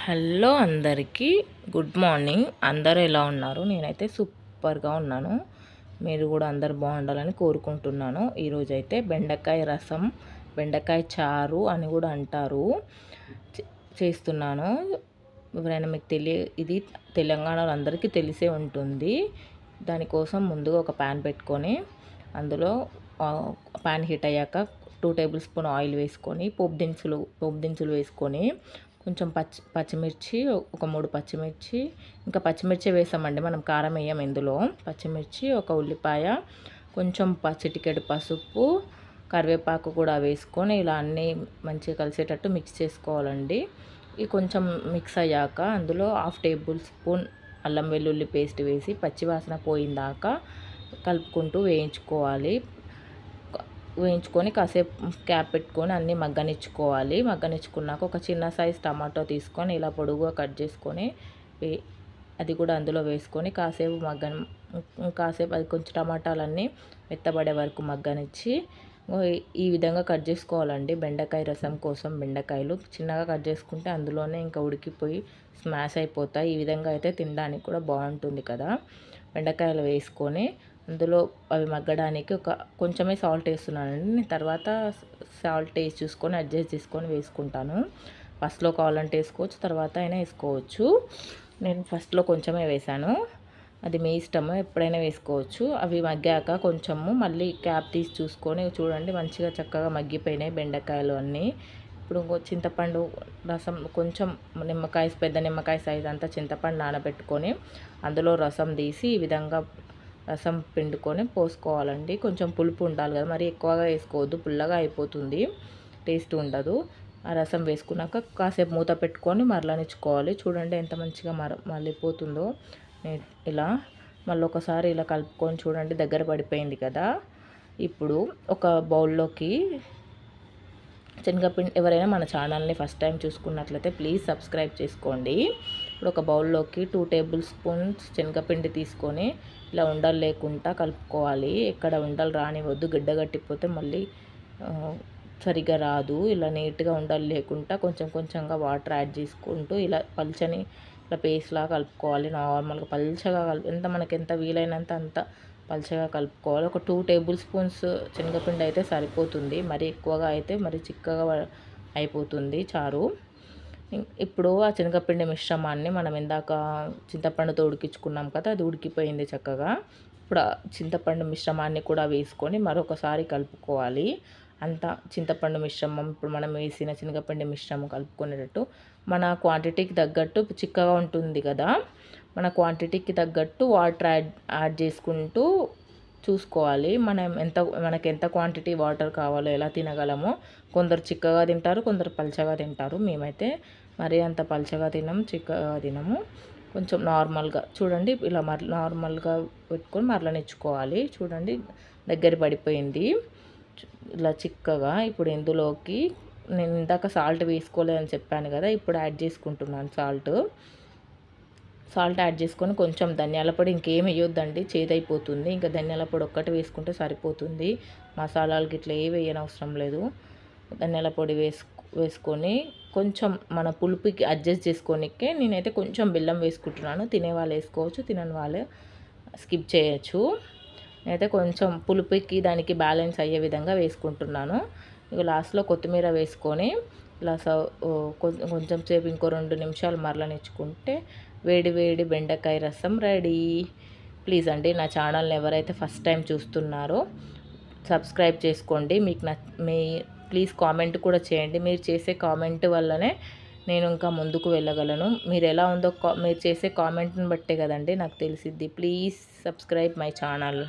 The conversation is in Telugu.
హలో అందరికీ గుడ్ మార్నింగ్. అందరూ ఎలా ఉన్నారు? నేనైతే సూపర్గా ఉన్నాను. మీరు కూడా అందరు బాగుండాలని కోరుకుంటున్నాను. ఈరోజైతే బెండకాయ రసం, బెండకాయ చారు అని కూడా అంటారు, చేస్తున్నాను. ఎవరైనా మీకు ఇది తెలంగాణలో అందరికీ తెలిసే ఉంటుంది. దానికోసం ముందుగా ఒక ప్యాన్ పెట్టుకొని అందులో ప్యాన్ హీట్ అయ్యాక 2 టేబుల్ స్పూన్ ఆయిల్ వేసుకొని పోపు దినుసులు వేసుకొని కొంచెం పచ్చిమిర్చి ఒక 3 పచ్చిమిర్చి, ఇంకా పచ్చిమిర్చి వేసామండి, మనం కారం వేయం ఇందులో. పచ్చిమిర్చి, ఒక ఉల్లిపాయ, కొంచెం చిటికెడు పసుపు, కరివేపాకు కూడా వేసుకొని ఇలా అన్నీ మంచిగా కలిసేటట్టు మిక్స్ చేసుకోవాలండి. ఇది కొంచెం మిక్స్ అయ్యాక అందులో 1/2 టేబుల్ స్పూన్ అల్లం వెల్లుల్లి పేస్ట్ వేసి పచ్చివాసన పోయిందాకా కలుపుకుంటూ వేయించుకొని కాసేపు క్యాప్ పెట్టుకొని అన్నీ మగ్గనిచ్చుకోవాలి. మగ్గనిచ్చుకున్నాక ఒక చిన్న సైజ్ టమాటో తీసుకొని ఇలా పొడుగుగా కట్ చేసుకొని అది కూడా అందులో వేసుకొని కాసేపు అది కొంచెం టమాటాలన్నీ మెత్తబడే వరకు మగ్గనిచ్చి ఈ విధంగా కట్ చేసుకోవాలండి. బెండకాయ రసం కోసం బెండకాయలు చిన్నగా కట్ చేసుకుంటే అందులోనే ఇంకా ఉడికిపోయి స్మాష్ అయిపోతాయి. ఈ విధంగా అయితే తినడానికి కూడా బాగుంటుంది కదా. బెండకాయలు వేసుకొని అందులో అవి మగ్గడానికి కొంచెమే సాల్ట్ వేస్తున్నానండి. తర్వాత సాల్ట్ టేస్ట్ చూసుకొని అడ్జస్ట్ చేసుకొని వేసుకుంటాను. ఫస్ట్లో కావాలంటే వేసుకోవచ్చు, తర్వాత అయినా వేసుకోవచ్చు. నేను ఫస్ట్లో కొంచెమే వేసాను, అది మీ ఇష్టము, ఎప్పుడైనా వేసుకోవచ్చు. అవి మగ్గాక కొంచెము మళ్ళీ క్యాప్ తీసి చూసుకొని చూడండి, మంచిగా చక్కగా మగ్గిపోయినాయి బెండకాయలు అన్నీ. ఇప్పుడు చింతపండు రసం కొంచెం పెద్ద నిమ్మకాయ సైజ్ అంతా చింతపండు నానబెట్టుకొని అందులో రసం తీసి ఈ విధంగా రసం పిండుకొని పోసుకోవాలండి. కొంచెం పులుపు ఉండాలి కదా, మరి ఎక్కువగా వేసుకోవద్దు, పుల్లగా అయిపోతుంది, టేస్ట్ ఉండదు. ఆ రసం వేసుకున్నాక కాసేపు మూత పెట్టుకొని మరలనిచ్చుకోవాలి. చూడండి ఎంత మంచిగా మళ్ళీపోతుందో. ఇలా మళ్ళీ ఒకసారి ఇలా కలుపుకొని చూడండి, దగ్గర పడిపోయింది కదా. ఇప్పుడు ఒక బౌల్లోకి శనగపిండి, ఎవరైనా మన ఛానల్ని ఫస్ట్ టైం చూసుకున్నట్లయితే ప్లీజ్ సబ్స్క్రైబ్ చేసుకోండి. ఇప్పుడు ఒక బౌల్లోకి 2 టేబుల్ స్పూన్స్ శనగపిండి తీసుకొని ఇలా ఉండలు లేకుండా కలుపుకోవాలి. ఎక్కడ ఉండలు రానివద్దు, గిడ్డ కట్టిపోతే మళ్ళీ సరిగా రాదు. ఇలా నీట్గా ఉండలు లేకుండా కొంచెం కొంచెంగా వాటర్ యాడ్ చేసుకుంటూ ఇలా పల్చని ఇలా పేస్ట్లా కలుపుకోవాలి. నార్మల్గా పల్చగా మనకి ఎంత వీలైనంత అంత పల్చగా కలుపుకోవాలి. ఒక 2 టేబుల్ స్పూన్స్ శనగపిండి అయితే సరిపోతుంది, మరి ఎక్కువగా అయితే మరి చిక్కగా అయిపోతుంది చారు. ఇప్పుడు ఆ శనగపిండి మిశ్రమాన్ని మనం ఇందాక చింతపండుతో ఉడికించుకున్నాం కదా, అది ఉడికిపోయింది చక్కగా. ఇప్పుడు చింతపండు మిశ్రమాన్ని కూడా వేసుకొని మరొకసారి కలుపుకోవాలి. అంతా చింతపండు మిశ్రమం, ఇప్పుడు మనం వేసిన శనగపిండి మిశ్రమం కలుపుకునేటట్టు మన క్వాంటిటీకి తగ్గట్టు చిక్కగా ఉంటుంది కదా, మన క్వాంటిటీకి తగ్గట్టు వాటర్ యాడ్ చేసుకుంటూ చూసుకోవాలి. మనకి ఎంత క్వాంటిటీ వాటర్ కావాలో, ఎలా తినగలమో. కొందరు చిక్కగా తింటారు, కొందరు పల్చగా తింటారు. మేమైతే మరీ అంత పల్చగా తినము, చిక్కగా తినము. కొంచెం నార్మల్గా చూడండి, ఇలా నార్మల్గా పెట్టుకొని మరలనిచ్చుకోవాలి. చూడండి దగ్గర పడిపోయింది ఇలా చిక్కగా. ఇప్పుడు ఇందులోకి నేను ఇందాక సాల్ట్ వేసుకోలేదని చెప్పాను కదా, ఇప్పుడు యాడ్ చేసుకుంటున్నాను సాల్ట్ యాడ్ చేసుకొని కొంచెం ధనియాల పొడి, ఇంకేం వేయొద్దండి, చేదైపోతుంది. ఇంకా ధనియాల పొడి ఒక్కటి వేసుకుంటే సరిపోతుంది. మసాలాలకి ఇట్లా ఏ వేయనవసరం లేదు. ధనియాల పొడి వేసుకొని కొంచెం మన పులుపుకి అడ్జస్ట్ చేసుకోనికే నేనైతే కొంచెం బెల్లం వేసుకుంటున్నాను. తినేవాళ్ళు వేసుకోవచ్చు, తినని వాళ్ళు స్కిప్ చేయొచ్చు. నేనైతే కొంచెం పులుపుకి దానికి బ్యాలెన్స్ అయ్యే విధంగా వేసుకుంటున్నాను. ఇక లాస్ట్లో కొత్తిమీర వేసుకొని ఇలా కొంచెం సేపు ఇంకో 2 నిమిషాలు మరలనిచ్చుకుంటే వేడి వేడి బెండకాయ రసం రెడీ. ప్లీజ్ అండి, నా ఛానల్ని ఎవరైతే ఫస్ట్ టైం చూస్తున్నారో సబ్స్క్రైబ్ చేసుకోండి. ప్లీజ్ కామెంట్ కూడా చేయండి. మీరు చేసే కామెంట్ వల్లనే నేను ఇంకా ముందుకు వెళ్ళగలను. మీరు ఎలా ఉందో మీరు చేసే కామెంట్ని బట్టే కదండి నాకు తెలిసిద్ది. Please subscribe my channel.